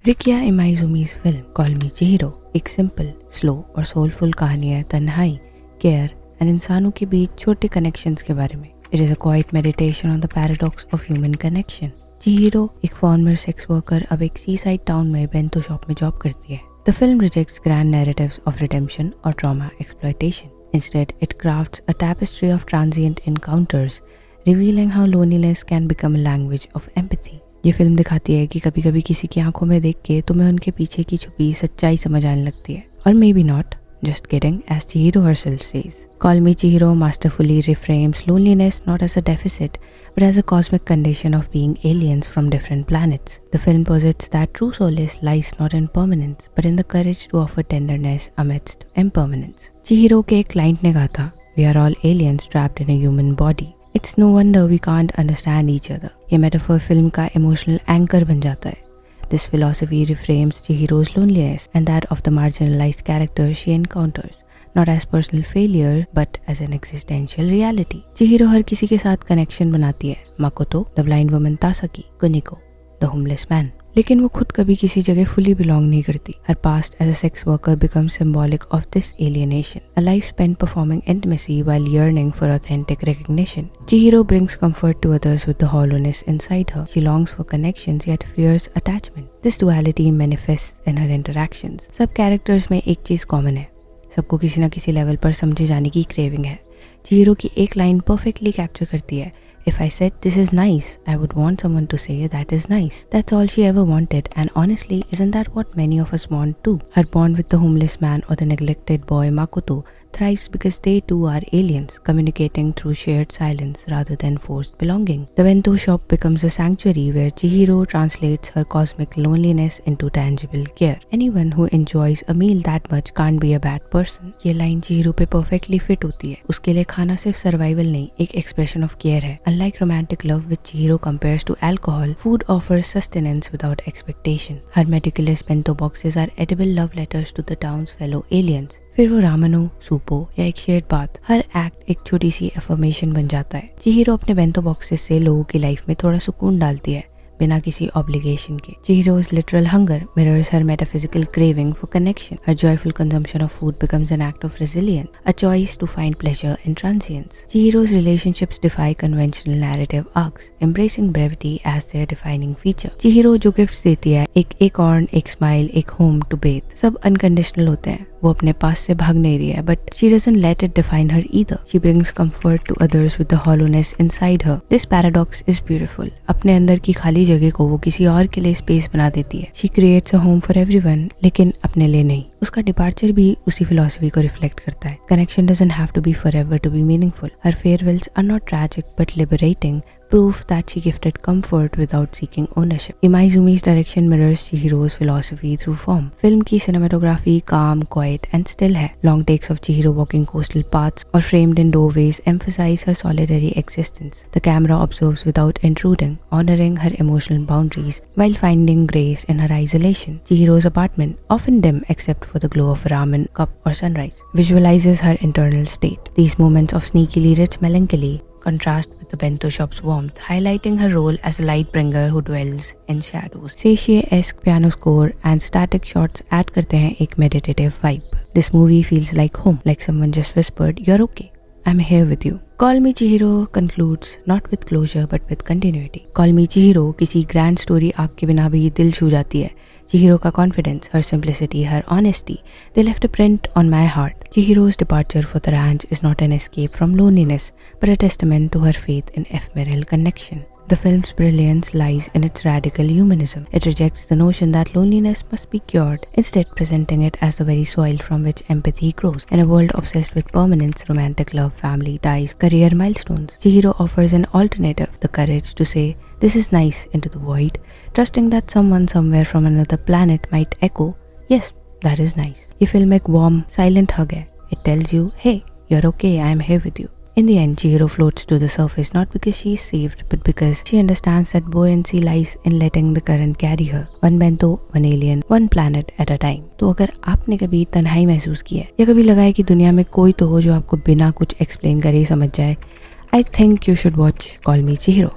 Riccia इमाइजुमी's film call मी चिहिरो एक simple, slow और soulful कहानी है तन्हाई, केयर एंड इंसानों के बीच छोटे कनेक्शंस के बारे में। It is a quiet meditation on the paradox of human connection. Chihiro एक फॉर्मर सेक्स वर्कर अब एक सी साइड टाउन में बेंतो शॉप में जॉब करती है। The film rejects grand narratives of redemption और trauma exploitation. Instead, it crafts a tapestry of transient encounters, revealing how loneliness can become a language of empathy. ये film दिखाती है कि कभी कभी किसी की आंखों में देख के तुम्हें उनके पीछे की छुपी सच्चाई समझ आने लगती है। और may be not, just kidding, as Chihiro herself says. Call Me Chihiro masterfully reframes loneliness not as a deficit, but as a cosmic condition of being aliens from different planets. The film posits that true solace lies not in permanence, but in the courage to offer tenderness amidst impermanence. Chihiro के एक client ने कहा था, "We are all aliens trapped in a human body. It's no wonder we can't understand each other." ये metaphor film का emotional anchor बन जाता है। This philosophy reframes Chihiro's loneliness and that of the marginalized characters she encounters, not as personal failure but as an existential reality. Chihiro हर किसी के साथ connection बनाती है, Makoto, the blind woman Tasaki, Kuniko, the homeless man. लेकिन वो खुद कभी किसी जगह fully belong नहीं करती. Her past as a sex worker becomes symbolic of this alienation, a life spent performing intimacy while yearning for authentic recognition. Chihiro brings comfort to others with the hollowness inside her. She longs for connections yet fears attachment. This duality manifests in her interactions. सब characters में एक चीज common है, सबको किसी न किसी level पर समझे जाने की craving है। Chihiro की एक line perfectly capture करती है, "If I said this is nice, I would want someone to say that is nice." That's all she ever wanted, and honestly, isn't that what many of us want too? Her bond with the homeless man or the neglected boy Makoto thrives because they too are aliens, communicating through shared silence rather than forced belonging. The bento shop becomes a sanctuary where Chihiro translates her cosmic loneliness into tangible care. Anyone who enjoys a meal that much can't be a bad person. ये line Chihiro पे perfectly fit होती है। उसके लिए खाना सिर्फ survival नहीं, एक expression of care है। Unlike romantic love which Chihiro compares to alcohol, food offers sustenance without expectation. Her meticulous bento boxes are edible love letters to the town's fellow aliens. फिर वो रामन हो, सूप हो या एक shared बात, हर act एक छोटी सी एफर्मेशन बन जाता है। चिहिरो अपने बेंतो बॉक्सेस से लोगों की लाइफ में थोड़ा सुकून डालती है बिना किसी ऑब्लिगेशन के। Chihiro's literal hunger mirrors her metaphysical craving for connection. Her joyful consumption of food becomes an act of resilience, a choice to find pleasure in transience. Chihiro's relationships defy conventional narrative arcs, embracing brevity as their defining feature. Chihiro जो gifts देती है, एक acorn, एक smile, एक home to bathe, सब unconditional होते हैं। वो अपने पास से भाग नहीं रही है, but she doesn't let it define her either. She brings comfort to others with the hollowness inside her. This paradox is beautiful. अपने अंदर की खाली जगह को वो किसी और के लिए स्पेस बना देती है। She creates a home for everyone, लेकिन अपने लिए नहीं। उसका डिपार्चर भी उसी फिलॉसफी को रिफ्लेक्ट करता है। Connection doesn't have to be forever to be meaningful. Her farewells are not tragic but liberating, proof that she gifted comfort without seeking ownership. Imaizumi's direction mirrors Chihiro's philosophy through form. Film की cinematography calm, quiet and still है. Long takes of Chihiro walking coastal paths or framed in doorways emphasize her solitary existence. The camera observes without intruding, honoring her emotional boundaries while finding grace in her isolation. Chihiro's apartment, often dim except for the glow of a ramen cup or sunrise, visualizes her internal state. These moments of sneakily rich melancholy contrast with the bento shop's warmth, highlighting her role as a light bringer who dwells in shadows. Seishi-esque piano score and static shots add करते हैं एक meditative vibe. This movie feels like home, like someone just whispered, "You're okay. I'm here with you." Call Me Chihiro concludes not with closure but with continuity. Call Me Chihiro किसी grand story arc के बिना भी दिल छू जाती है। Chihiro का confidence, her simplicity, her honesty, they left a print on my heart. Chihiro's departure for the ranch is not an escape from loneliness, but a testament to her faith in ephemeral connection. The film's brilliance lies in its radical humanism. It rejects the notion that loneliness must be cured, instead presenting it as the very soil from which empathy grows. In a world obsessed with permanence, romantic love, family ties, career milestones, Chihiro offers an alternative, the courage to say, "This is nice," into the void, trusting that someone somewhere from another planet might echo, "Yes, that is nice." ये film एक warm, silent hug है. It tells you, "Hey, you're okay, I am here with you." In the end, Chihiro floats to the surface not because she is saved, but because she understands that buoyancy lies in letting the current carry her. One bento, one alien, one planet at a time. तो अगर आपने कभी तन्हाई महसूस की है या कभी लगा है कि दुनिया में कोई तो हो जो आपको बिना कुछ एक्सप्लेन करे ही समझ जाए, I think you should watch Call Me Chihiro.